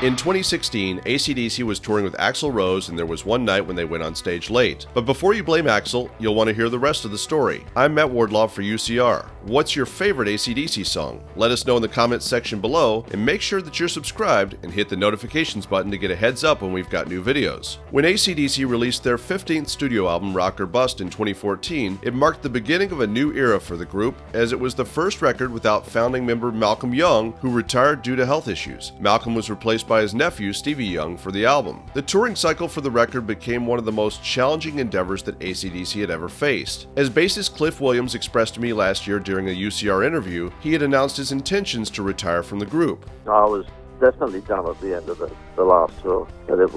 In 2016, AC/DC was touring with Axl Rose, and there was one night when they went on stage late. But before you blame Axl, you'll want to hear the rest of the story. I'm Matt Wardlaw for UCR. What's your favorite AC/DC song? Let us know in the comments section below, and make sure that you're subscribed and hit the notifications button to get a heads up when we've got new videos. When AC/DC released their 15th studio album, Rock or Bust, in 2014, it marked the beginning of a new era for the group, as it was the first record without founding member Malcolm Young, who retired due to health issues. Malcolm was replaced by his nephew, Stevie Young, for the album. The touring cycle for the record became one of the most challenging endeavors that AC/DC had ever faced. As bassist Cliff Williams expressed to me last year during a UCR interview, he had announced his intentions to retire from the group. I was definitely done at the end of the last tour, and it's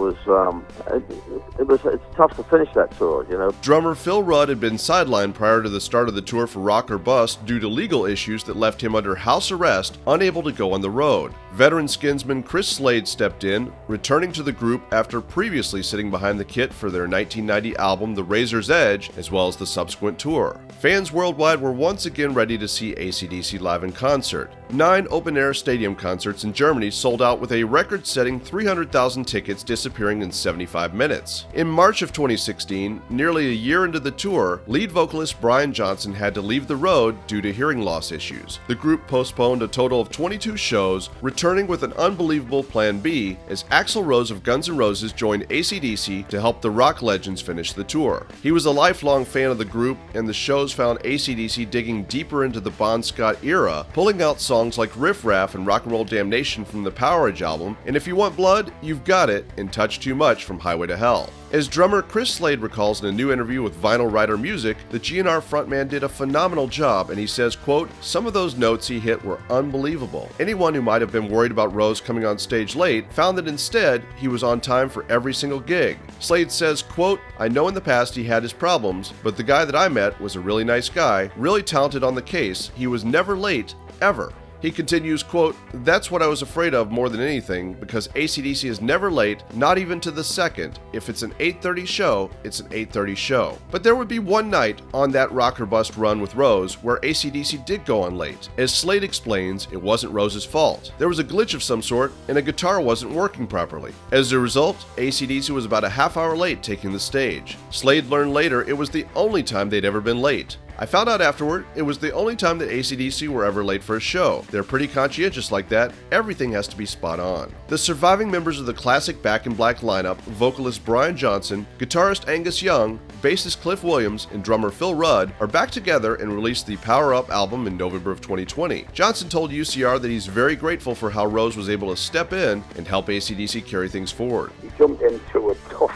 tough to finish that tour, you know. Drummer Phil Rudd had been sidelined prior to the start of the tour for Rock or Bust due to legal issues that left him under house arrest, unable to go on the road. Veteran skinsman Chris Slade stepped in, returning to the group after previously sitting behind the kit for their 1990 album The Razor's Edge, as well as the subsequent tour. Fans worldwide were once again ready to see AC/DC live in concert. 9 open-air stadium concerts in Germany sold out with a record-setting 300,000 tickets disappearing in 75 minutes. In March of 2016, nearly a year into the tour, lead vocalist Brian Johnson had to leave the road due to hearing loss issues. The group postponed a total of 22 shows, returning with an unbelievable Plan B as Axl Rose of Guns N' Roses joined AC/DC to help the rock legends finish the tour. He was a lifelong fan of the group, and the shows found AC/DC digging deeper into the Bon Scott era, pulling out songs like Riff Raff and Rock and Roll Damnation from the Powerage album, and If You Want Blood, You've Got It, and Touch Too Much from Highway to Hell. As drummer Chris Slade recalls in a new interview with Vinyl Rider Music, the GNR frontman did a phenomenal job, and he says, quote, "Some of those notes he hit were unbelievable. Anyone who might have been worried about Rose coming on stage late found that instead he was on time for every single gig." Slade says, quote, "I know in the past he had his problems, but the guy that I met was a really nice guy, really talented on the case. He was never late, ever." He continues, quote, "That's what I was afraid of more than anything, because AC/DC is never late, not even to the second. If it's an 8:30 show, it's an 8:30 show." But there would be one night on that Rock or Bust run with Rose where AC/DC did go on late. As Slade explains, it wasn't Rose's fault. There was a glitch of some sort, and a guitar wasn't working properly. As a result, AC/DC was about a half hour late taking the stage. Slade learned later it was the only time they'd ever been late. "I found out afterward it was the only time that AC/DC were ever late for a show. They're pretty conscientious like that. Everything has to be spot on." The surviving members of the classic Back in Black lineup, vocalist Brian Johnson, guitarist Angus Young, bassist Cliff Williams, and drummer Phil Rudd, are back together and released the Power Up album in November of 2020. Johnson told UCR that he's very grateful for how Rose was able to step in and help AC/DC carry things forward. He jumped into a tough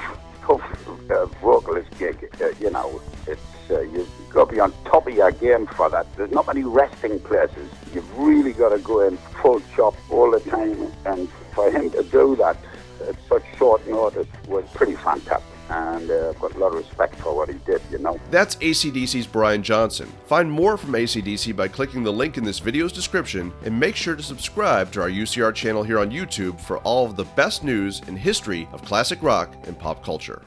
vocalist gig, you know. You've got to be on top of your game for that. There's not many resting places. You've really got to go in full chop all the time, and for him to do that at such short notice was pretty fantastic. And I've got a lot of respect for what he did, you know. That's AC/DC's Brian Johnson. Find more from AC/DC by clicking the link in this video's description, and make sure to subscribe to our UCR channel here on YouTube for all of the best news and history of classic rock and pop culture.